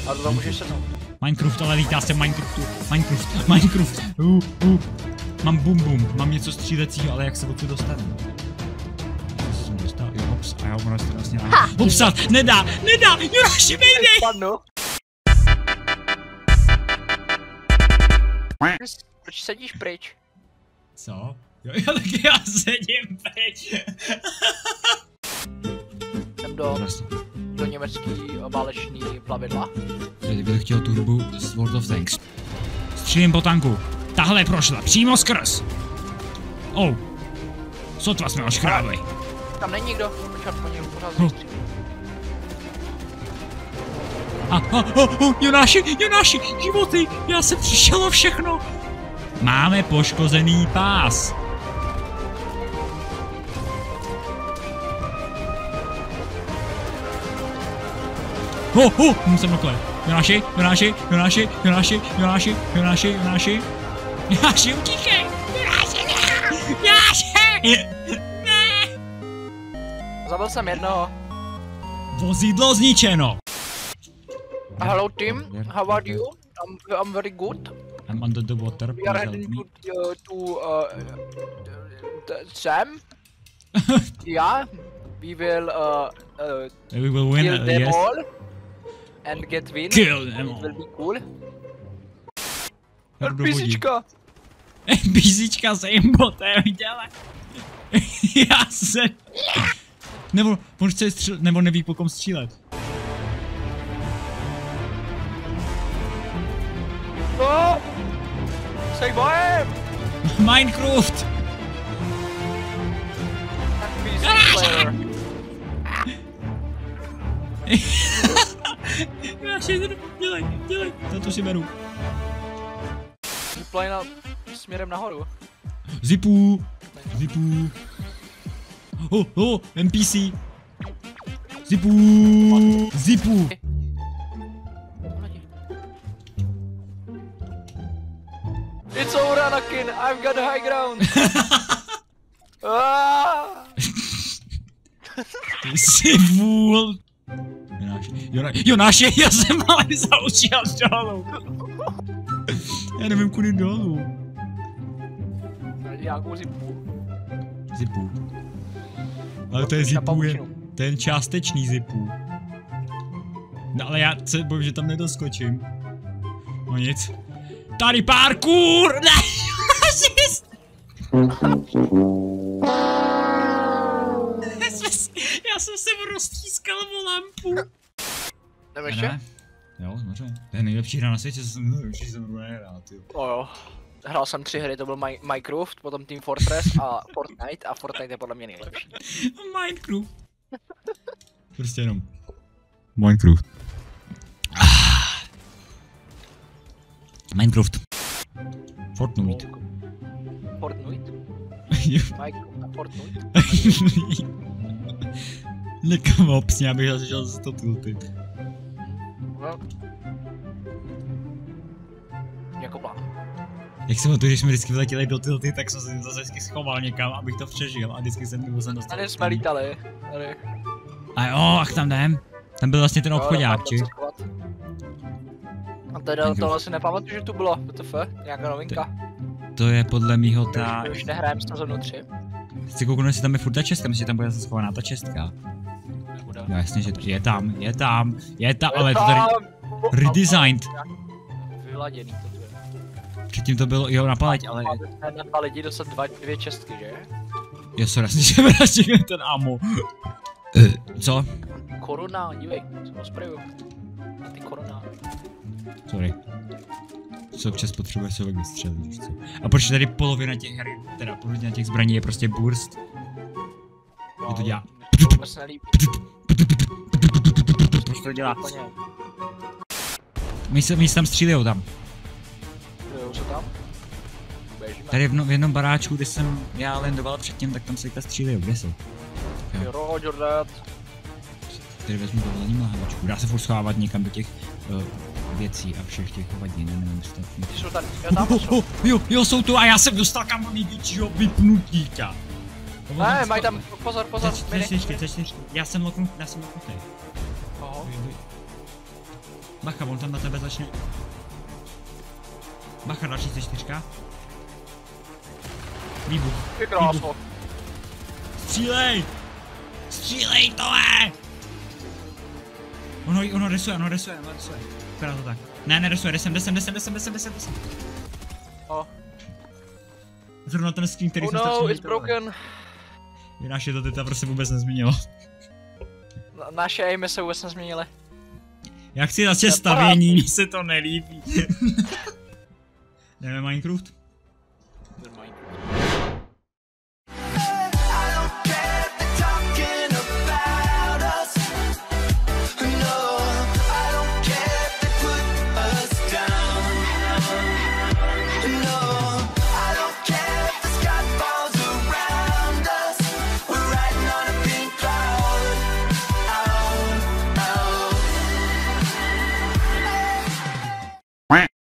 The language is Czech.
A to tam můžeš sednout. Minecraft, ale lítá se Minecraftu. Minecraft. Mám bum. Mám něco střílecího, ale jak se odsud dostanu? Co jsem dostal? Jo, hops. A já ono se vlastně... Hopsat! Nedá! Jonáši, nejde! Spadnu. Proč sedíš pryč? Co? Jo, tak já sedím pryč. Jsem do německý válečný plavidla. Teď bych chtěl tu hrubu z World of Tanks. Střílím po tanku. Tahle prošla přímo skrz. Sotva jsme oškrábli. Tam není nikdo. Počkat, po něm pořád vystřílí. Jonáši, životy, já jsem přišel o všechno. Máme poškozený pás. Jsem na kole. Jonáši, utíkej! Jonáši! Ne! Zabil jsem jednoho. Vozidlo zničeno. Hello team, how are you? I'm very good. I'm under the water. We are heading to Sam. Yeah, we will win. Kill them Yes. all and get win. Kill them all. It will be cool. NPCčka! NPCčka s aimbotem, dělej! Já se... Nebo on chce střílet, nebo neví po kom střílet. No! Say boy! Minecraft! Dělej, za to si beru. Plane směrem nahoru. Zipu. NPC. Zipu. It's over, Anakin. I've got high ground. Ty jsi vůl. Jonáši, já jsem ale zaučil dolů. Já nevím, kudy dolů. Nějakou zipu. Ale to je zipu, ten částečný zipu. No ale já se bojím, že tam nedoskočím. No nic. Tady parkour! Ne! Já jsem se roztřískal o lampu. Jdeme ještě? Jo, samozřejmě. To je nejlepší hra na světě, co jsem nehrál, ty. Jo. Hrál jsem 3 hry, to byl Minecraft, potom Team Fortress a Fortnite je podle mě nejlepší. Minecraft. Prostě jenom. Minecraft. Minecraft. Fortnite. Minecraft a Fortnite? Někam obsně, abych začal z toho tiltit. No. Jako plán. Jak jsem to, když jsme vždycky vyletěli do tilty, tak jsem se zase vždycky schoval někam, abych to přežil a vždycky jsem dostal. Tady jsme lítali. Tady. A jo, ach tam jdem. Tam byl vlastně ten obchodák, či? A teda tohle si nepamatuju, že tu bylo, WTF, nějaká novinka. To je podle mýho ta... My už nehrajeme s Sezonu 3. Chci kouknout, jestli tam je furt ta čestka, myslím, že tam bude zase schovaná ta čestka. Nebude. No jasně, že je tam, ale to tady... Redesigned. Vyladěný to tu je. Předtím to bylo, jo, na paleť, ale... Na paleti dostat 2 čestky, že? Jo, sorry, jasně, že vrátím ten ammo. Co? Koruna, dívej, jsem ho sprayu. Ty koruna. Sorry. Co občas potřebuje člověk vystřelit, víš co? A proč tady polovina těch her, teda polovina těch zbraní je prostě burst? Je to dělá. Proč to dělá? My se tam střílejou tam. Co tam? Tady v jednom baráčku, kde jsem já landoval předtím, tak tam se teďka střílejou, kde jsou? Roger that. Tady vezmu dovolení mláhačku, dá se furt schovávat někam do těch věcí a všech těch hovadin, nevím, jestli to... Ty jsou tady, já tam jsou. Jo, jsou tu a já jsem dostal kam do největšího vypnutíka. Ne, mají tam, pozor, Teď já jsem loknutý. Bacha, on tam na tebe začne. Bacha, další C4. Výbuch. Ty kráso. Střílej! Střílej, tohle! Ono rysuje. Vypadá to tak. Ne, nerysuje, jde sem. Oh. Zrovna ten screen, který jsem no, it's broken. Jináš je to teď prostě vůbec nezměnilo. Naše aimy se vůbec nezměnily. Já chci zase stavění, mně se to nelíbí. Jdeme Minecraft?